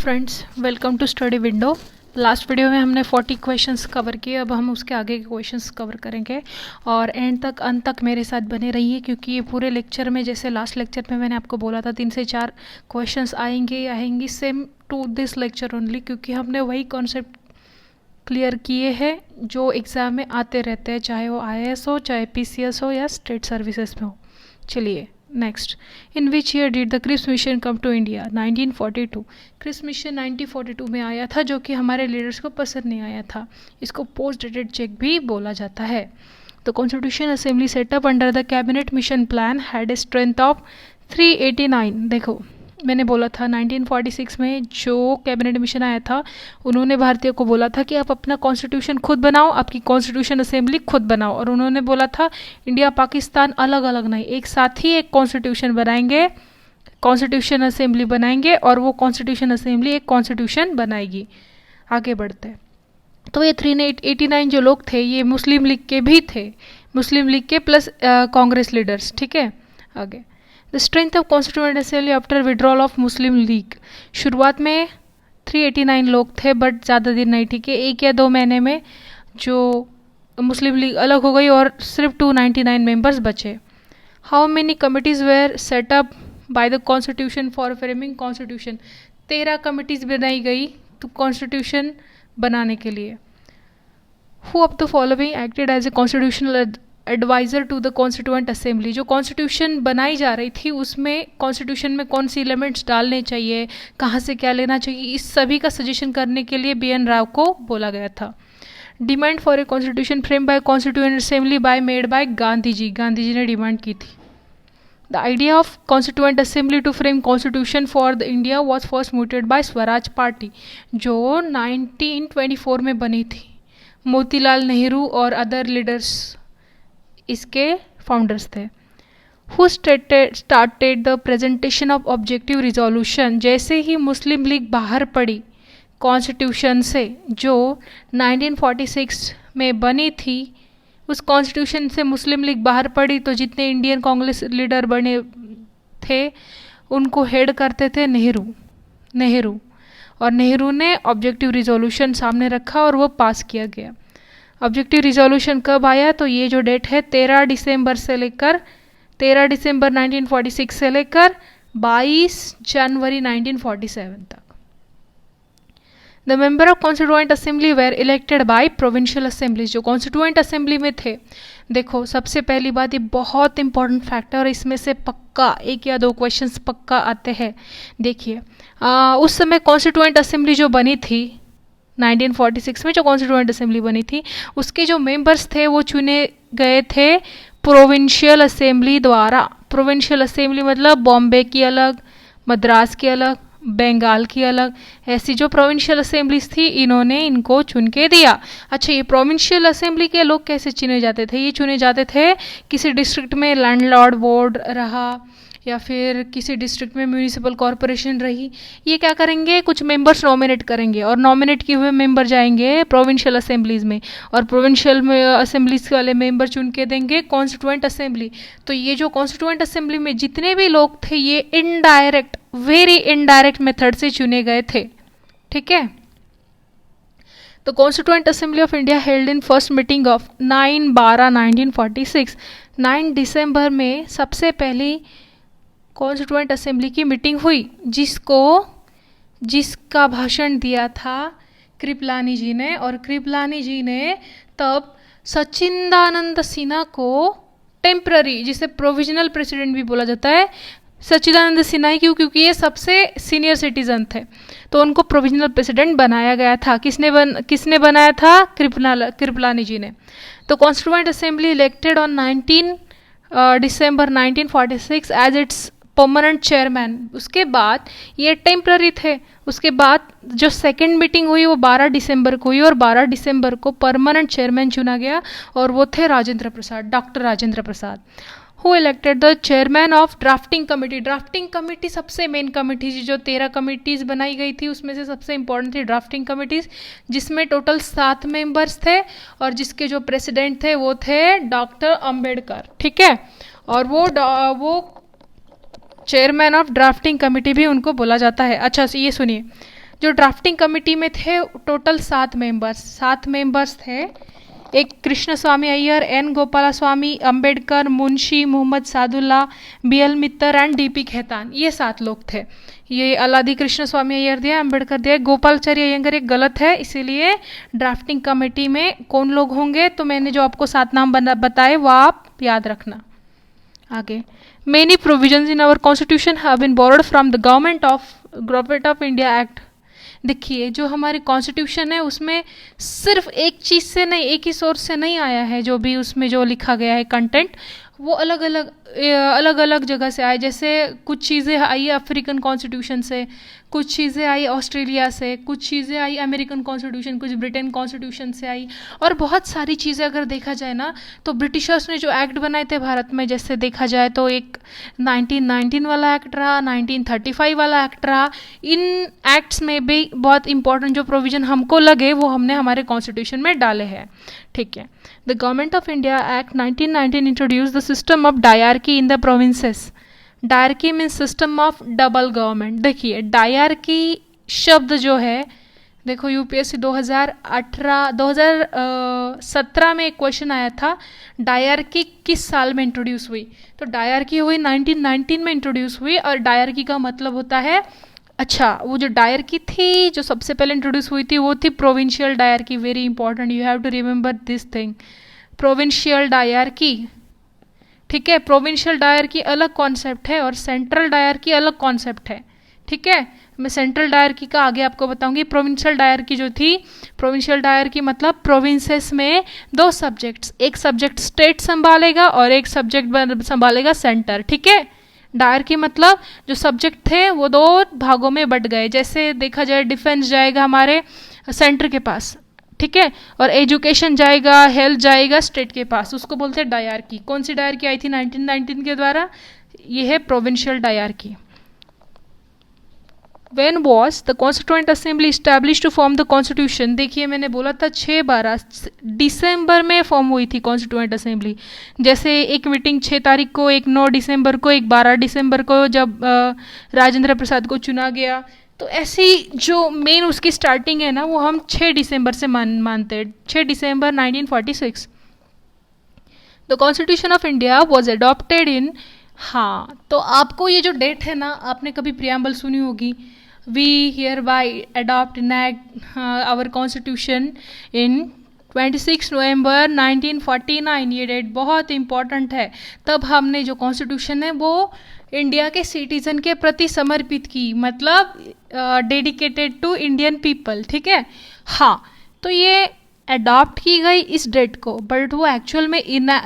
Friends, welcome to study window. Last video में हमने 40 questions cover किए। अब हम उसके आगे के क्वेश्चंस कवर करेंगे और एंड तक अंत तक मेरे साथ बने रहिए, क्योंकि ये पूरे लेक्चर में, जैसे लास्ट लेक्चर में मैंने आपको बोला था, 3 से 4 क्वेश्चंस आएंगी same to this lecture only, क्योंकि हमने वही कॉन्सेप्ट क्लियर किए हैं जो एग्ज़ाम में आते रहते हैं, चाहे वो IAS हो, चाहे PCS हो या स्टेट सर्विसेज में हो। चलिए next, in which year did the Cripps mission come to India? 1942। Cripps mission 1942 में आया था, जो कि हमारे लीडर्स को पसंद नहीं आया था। इसको पोस्ट डेटेड चेक भी बोला जाता है। तो constitution assembly setup under the cabinet mission plan had a strength of 389। देखो, मैंने बोला था 1946 में जो कैबिनेट मिशन आया था, उन्होंने भारतीयों को बोला था कि आप अपना कॉन्स्टिट्यूशन खुद बनाओ, आपकी कॉन्स्टिट्यूशन असेंबली खुद बनाओ। और उन्होंने बोला था इंडिया पाकिस्तान अलग अलग नहीं, एक साथ ही एक कॉन्स्टिट्यूशन बनाएंगे, कॉन्स्टिट्यूशन असेंबली बनाएंगे, और वो कॉन्स्टिट्यूशन असेंबली एक कॉन्स्टिट्यूशन बनाएगी। आगे बढ़ते हैं। तो ये 389 जो लोग थे, ये मुस्लिम लीग के भी थे, मुस्लिम लीग के प्लस कांग्रेस लीडर्स। ठीक है, आगे। The strength of constituent assembly after withdrawal of Muslim league. शुरुआत में 389 लोग थे, बट ज़्यादा दिन नहीं टिके। 1 या 2 महीने में जो मुस्लिम लीग अलग हो गई और सिर्फ 299 मेंबर्स बचे। How many committees were set up by the constitution for framing constitution? 13 committees बनाई गई तो कॉन्स्टिट्यूशन बनाने के लिए। Who of the following acted as a constitutional adviser to the constituent assembly? जो कॉन्स्टिट्यूशन बनाई जा रही थी, उसमें कॉन्स्टिट्यूशन में कौन सी एलिमेंट्स डालने चाहिए, कहाँ से क्या लेना चाहिए, इस सभी का सजेशन करने के लिए BN राव को बोला गया था। Demand for a constitution frame by constituent assembly by made by Gandhi ji. Gandhi ji ने डिमांड की थी। The idea of constituent assembly to frame constitution for the India was first mooted by Swaraj party, जो 1924 में बनी थी। मोतीलाल नेहरू और अदर लीडर्स इसके फाउंडर्स थे। Who started the presentation of objective resolution? जैसे ही मुस्लिम लीग बाहर पड़ी कॉन्स्टिट्यूशन से, जो 1946 में बनी थी, उस कॉन्स्टिट्यूशन से मुस्लिम लीग बाहर पड़ी, तो जितने इंडियन कांग्रेस लीडर बने थे उनको हेड करते थे नेहरू। और नेहरू ने ऑब्जेक्टिव रिजोल्यूशन सामने रखा और वो पास किया गया। ऑब्जेक्टिव रिजोल्यूशन कब आया? तो ये जो डेट है 13 दिसंबर 1946 से लेकर 22 जनवरी 1947 तक। The member of constituent assembly were elected by provincial assemblies. जो कॉन्स्टिट्यूएंट असेंबली में थे, देखो सबसे पहली बात, ये बहुत इंपॉर्टेंट फैक्टर, इसमें से पक्का 1 या 2 क्वेश्चंस पक्का आते हैं। देखिए, उस समय कॉन्स्टिट्यूएंट असेंबली जो बनी थी 1946 में, जो कॉन्स्टिट्यूएंट असेंबली बनी थी, उसके जो मेंबर्स थे वो चुने गए थे प्रोविंशियल असेंबली द्वारा। प्रोविंशियल असेंबली मतलब बॉम्बे की अलग, मद्रास की अलग, बंगाल की अलग, ऐसी जो प्रोविंशियल असेंबलीज थी, इन्होंने इनको चुन के दिया। अच्छा, ये प्रोविंशियल असेंबली के लोग कैसे चुने जाते थे? ये चुने जाते थे, किसी डिस्ट्रिक्ट में लैंडलॉर्ड बोर्ड रहा या फिर किसी डिस्ट्रिक्ट में म्यूनिसिपल कॉरपोरेशन रही, ये क्या करेंगे, कुछ मेंबर्स नॉमिनेट करेंगे, और नॉमिनेट किए हुए मेंबर जाएंगे प्रोविंशियल असेंबलीज में, और प्रोविंशियल असेंबलीज वाले मेंबर चुन के देंगे कॉन्स्टिट्यूएंट असेंबली। तो ये जो कॉन्स्टिट्यूएंट असेंबली में जितने भी लोग थे, ये इनडायरेक्ट, वेरी इनडायरेक्ट मेथड से चुने गए थे। ठीक है। तो constituent assembly of India held in first meeting of 9/12/1946। 9 दिसंबर में सबसे पहली कॉन्स्टिट्यूएंट असेंबली की मीटिंग हुई, जिसका भाषण दिया था कृपलानी जी ने। और कृपलानी जी ने तब सच्चिदानंद सिन्हा को टेम्पररी, जिसे प्रोविजनल प्रेसिडेंट भी बोला जाता है, सच्चिदानंद सिन्हा ही क्यों? क्योंकि ये सबसे सीनियर सिटीजन थे, तो उनको प्रोविजनल प्रेसिडेंट बनाया गया था। किसने बनाया था? कृपलानी जी ने। तो constituent assembly elected on 19 December 1946 as its permanent chairman. उसके बाद ये टेम्पररी थे। उसके बाद जो सेकंड मीटिंग हुई वो 12 दिसंबर को हुई, और 12 दिसंबर को परमानेंट चेयरमैन चुना गया, और वो थे doctor Rajendra Prasad. Who elected the chairman of drafting committee? Drafting committee सबसे मेन कमेटी थी। जो 13 कमेटीज़ बनाई गई थी, उसमें से सबसे इंपॉर्टेंट थी ड्राफ्टिंग कमेटीज़, जिसमें टोटल 7 मेंबर्स थे, और जिसके जो प्रेसिडेंट थे वो थे डॉक्टर अंबेडकर। ठीक है। और वो चेयरमैन ऑफ ड्राफ्टिंग कमेटी भी उनको बोला जाता है। अच्छा, ये सुनिए, जो ड्राफ्टिंग कमेटी में थे टोटल 7 मेंबर्स थे। एक Krishna Swami Ayyar, N Gopala Swami, Ambedkar, Munshi Mohammad Saadulla, BL Mitter and DP Khetan, ये 7 लोग थे। ये अलादी कृष्ण स्वामी अय्यर दिया, अंबेडकर दिया, गोपालाचार्य अयंगर एक गलत है, इसीलिए ड्राफ्टिंग कमेटी में कौन लोग होंगे, तो मैंने जो आपको 7 नाम बताए वो आप याद रखना। आगे, many provisions in our constitution have been borrowed from the government of India act. देखिए, जो हमारी कॉन्स्टिट्यूशन है उसमें सिर्फ एक चीज़ से नहीं, एक ही सोर्स से नहीं आया है। जो भी उसमें जो लिखा गया है कंटेंट, वो अलग अलग जगह से आए। जैसे कुछ चीज़ें आई अफ्रीकन कॉन्स्टिट्यूशन से, कुछ चीज़ें आई ऑस्ट्रेलिया से, कुछ चीज़ें आई अमेरिकन कॉन्स्टिट्यूशन, कुछ ब्रिटेन कॉन्स्टिट्यूशन से आई, और बहुत सारी चीज़ें अगर देखा जाए ना, तो ब्रिटिशर्स ने जो एक्ट बनाए थे भारत में, जैसे देखा जाए तो एक 1919 वाला एक्ट रहा, 1935 वाला एक्ट रहा। इन एक्ट्स में भी बहुत इंपॉर्टेंट जो प्रोविज़न हमको लगे वो हमने हमारे कॉन्स्टिट्यूशन में डाले हैं। ठीक है। The government of India act 1919 introduce the system of dyarchy in the provinces. Dyarchy means system of double government. देखिए, डायरकी शब्द जो है, देखो यूपीएससी 2017 में एक क्वेश्चन आया था, डायरकी किस साल में इंट्रोड्यूस हुई, तो डायरकी हुई 1919 में इंट्रोड्यूस हुई। और डायरकी का मतलब होता है, अच्छा, वो जो डायरकी थी जो सबसे पहले इंट्रोड्यूस हुई थी वो थी provincial dyarchy. Very important, you have to remember this thing, provincial dyarchy. ठीक है, प्रोविंशियल डायरकी अलग कॉन्सेप्ट है और सेंट्रल डायरकी अलग कॉन्सेप्ट है। ठीक है, मैं सेंट्रल डायरकी का आगे आपको बताऊंगी। प्रोविंशियल डायरकी जो थी, प्रोविंशियल डायरकी मतलब प्रोविंसेस में 2 सब्जेक्ट्स, एक सब्जेक्ट स्टेट संभालेगा और एक सब्जेक्ट संभालेगा सेंटर। ठीक है, डायरकी मतलब जो सब्जेक्ट थे वो 2 भागों में बट गए। जैसे देखा जाए, डिफेंस जाएगा हमारे सेंटर के पास, ठीक है, और एजुकेशन जाएगा, हेल्थ जाएगा स्टेट के पास, उसको बोलते हैं डायरकी। कौन सी डायरकी आई थी 1919 के द्वारा, ये है provincial dyarchy. When was the Constituent Assembly established to form the Constitution? देखिए, मैंने बोला था 6/12 दिसंबर में फॉर्म हुई थी कॉन्स्टिट्यूएंट असेंबली। जैसे एक मीटिंग 6 तारीख को, एक 9 दिसंबर को, एक 12 दिसंबर को जब राजेंद्र प्रसाद को चुना गया, तो ऐसी जो मेन उसकी स्टार्टिंग है ना, वो हम 6 दिसंबर से मानते हैं, 6 दिसंबर 1946। The constitution of India was adopted in, हाँ, तो आपको ये जो डेट है ना, आपने कभी प्रियम्बल सुनी होगी, we hereby adopt enact our constitution in 26 नवंबर 1949। ये डेट बहुत इम्पॉर्टेंट है। तब हमने जो कॉन्स्टिट्यूशन है वो इंडिया के सिटीजन के प्रति समर्पित की, मतलब डेडिकेटेड टू इंडियन पीपल। ठीक है, हाँ, तो ये अडॉप्ट की गई इस डेट को, बट वो एक्चुअल में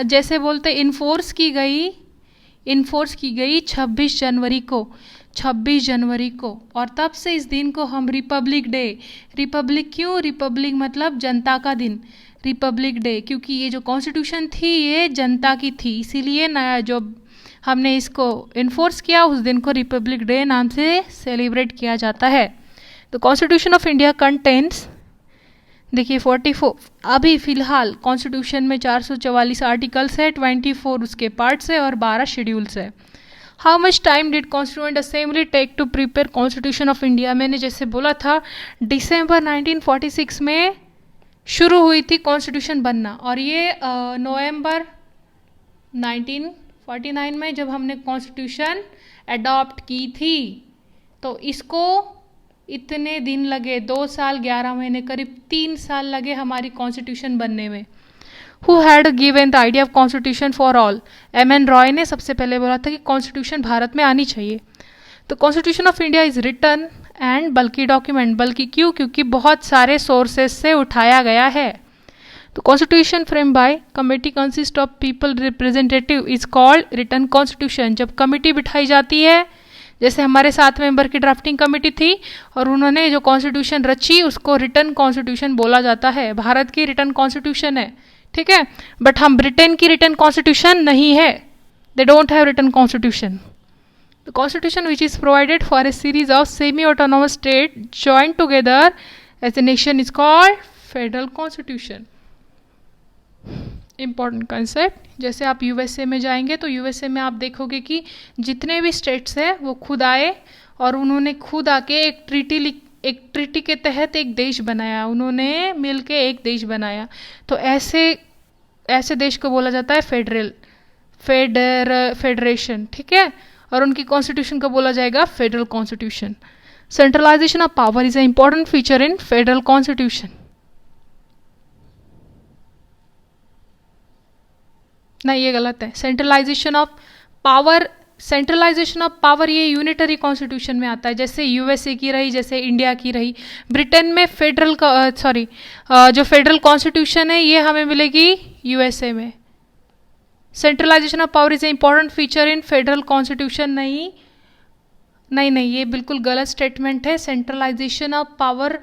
जैसे बोलते इन्फोर्स की गई 26 जनवरी को, 26 जनवरी को। और तब से इस दिन को हम रिपब्लिक डे, रिपब्लिक क्यों, रिपब्लिक मतलब जनता का दिन, रिपब्लिक डे, क्योंकि ये जो कॉन्स्टिट्यूशन थी ये जनता की थी, इसीलिए नया जो हमने इसको इन्फोर्स किया उस दिन को रिपब्लिक डे नाम से सेलिब्रेट किया जाता है। तो कॉन्स्टिट्यूशन ऑफ इंडिया कंटेंट्स, देखिए 44, अभी फिलहाल कॉन्स्टिट्यूशन में 444 आर्टिकल्स है, 24 उसके पार्ट्स है और 12 शेड्यूल्स है। How much time did constituent assembly take to prepare constitution of India? मैंने जैसे बोला था, दिसंबर 1946 में शुरू हुई थी कॉन्स्टिट्यूशन बनना, और ये नवंबर 1949 में जब हमने कॉन्स्टिट्यूशन अडॉप्ट की थी, तो इसको इतने दिन लगे, 2 साल 11 महीने, करीब 3 साल लगे हमारी कॉन्स्टिट्यूशन बनने में। Who had given the idea of constitution for all? M.N. Roy ने सबसे पहले बोला था कि कॉन्स्टिट्यूशन भारत में आनी चाहिए। तो constitution of India is written and bulky document, bulky क्यों, क्योंकि बहुत सारे सोर्सेज से उठाया गया है। तो constitution frame by committee consist of people representative is called written constitution. जब कमेटी बिठाई जाती है, जैसे हमारे 7 मेंबर की ड्राफ्टिंग कमेटी थी और उन्होंने जो कॉन्स्टिट्यूशन रची उसको रिटन कॉन्स्टिट्यूशन बोला जाता है। भारत की रिटन कॉन्स्टिट्यूशन है, ठीक है, बट हम ब्रिटेन की रिटन कॉन्स्टिट्यूशन नहीं है, they don't have written constitution. The constitution which is provided for a series of semi autonomous state join together as a nation is called federal constitution. Important concept, जैसे आप USA में जाएंगे तो USA में आप देखोगे कि जितने भी स्टेट्स हैं वो खुद आए और उन्होंने खुद आके एक ट्रीटी के तहत एक देश बनाया, उन्होंने मिलके एक देश बनाया, तो ऐसे देश को बोला जाता है फेडरेशन, ठीक है। और उनकी कॉन्स्टिट्यूशन को बोला जाएगा federal constitution. Centralisation of power is a important feature in federal constitution. नहीं, ये गलत है। सेंट्रलाइजेशन ऑफ पावर ये यूनिटरी कॉन्स्टिट्यूशन में आता है, जैसे यूएसए की रही, जैसे इंडिया की रही। ब्रिटेन में जो फेडरल कॉन्स्टिट्यूशन है ये हमें मिलेगी यूएसए में। Centralisation of power is a important feature in federal constitution, नहीं, ये बिल्कुल गलत स्टेटमेंट है। सेंट्रलाइजेशन ऑफ पावर,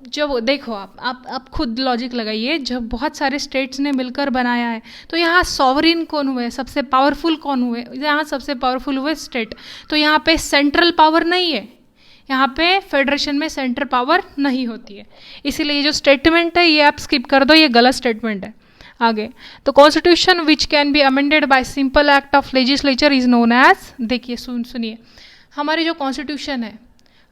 जब देखो आप खुद लॉजिक लगाइए, जब बहुत सारे स्टेट्स ने मिलकर बनाया है तो यहाँ सॉवरिन कौन हुए, सबसे पावरफुल कौन हुए? यहाँ सबसे पावरफुल हुए स्टेट। तो यहाँ पे सेंट्रल पावर नहीं है, यहाँ पे फेडरेशन में सेंट्रल पावर नहीं होती है, इसीलिए ये जो स्टेटमेंट है ये आप स्किप कर दो, ये गलत स्टेटमेंट है। आगे, तो constitution which can be amended by simple act of legislature is known as, देखिए सुनिए, हमारी जो कॉन्स्टिट्यूशन है,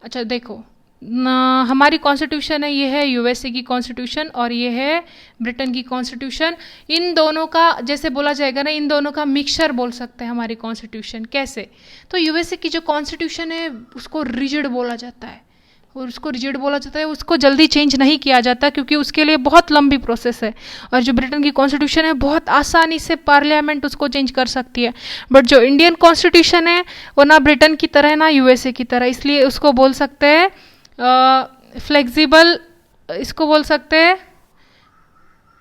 अच्छा देखो हमारी कॉन्स्टिट्यूशन है, ये है यूएसए की कॉन्स्टिट्यूशन और ये है ब्रिटेन की कॉन्स्टिट्यूशन। इन दोनों का जैसे बोला जाएगा ना, इन दोनों का मिक्सचर बोल सकते हैं हमारी कॉन्स्टिट्यूशन। कैसे? तो यूएसए की जो कॉन्स्टिट्यूशन है उसको रिजिड बोला जाता है, और उसको जल्दी चेंज नहीं किया जाता क्योंकि उसके लिए बहुत लंबी प्रोसेस है। और जो ब्रिटेन की कॉन्स्टिट्यूशन है बहुत आसानी से पार्लियामेंट उसको चेंज कर सकती है। बट जो इंडियन कॉन्स्टिट्यूशन है वो ना ब्रिटेन की तरह ना यूएसए की तरह, इसलिए उसको बोल सकते हैं फ्लेक्सिबल, इसको बोल सकते हैं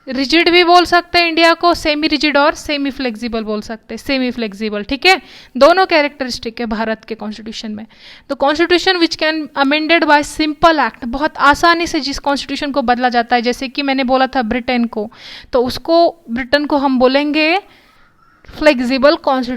रिजिड भी बोल सकते हैं इंडिया को, सेमी रिजिड और सेमी फ्लेक्सिबल बोल सकते हैं, सेमी फ्लेक्सिबल, ठीक है। दोनों कैरेक्टरिस्टिक है भारत के कॉन्स्टिट्यूशन में। तो constitution which can amended by simple act, बहुत आसानी से जिस कॉन्स्टिट्यूशन को बदला जाता है, जैसे कि मैंने बोला था ब्रिटेन को, तो उसको ब्रिटेन को हम बोलेंगे फ्लेक्सिबल कॉन्स्टिट्यूशन।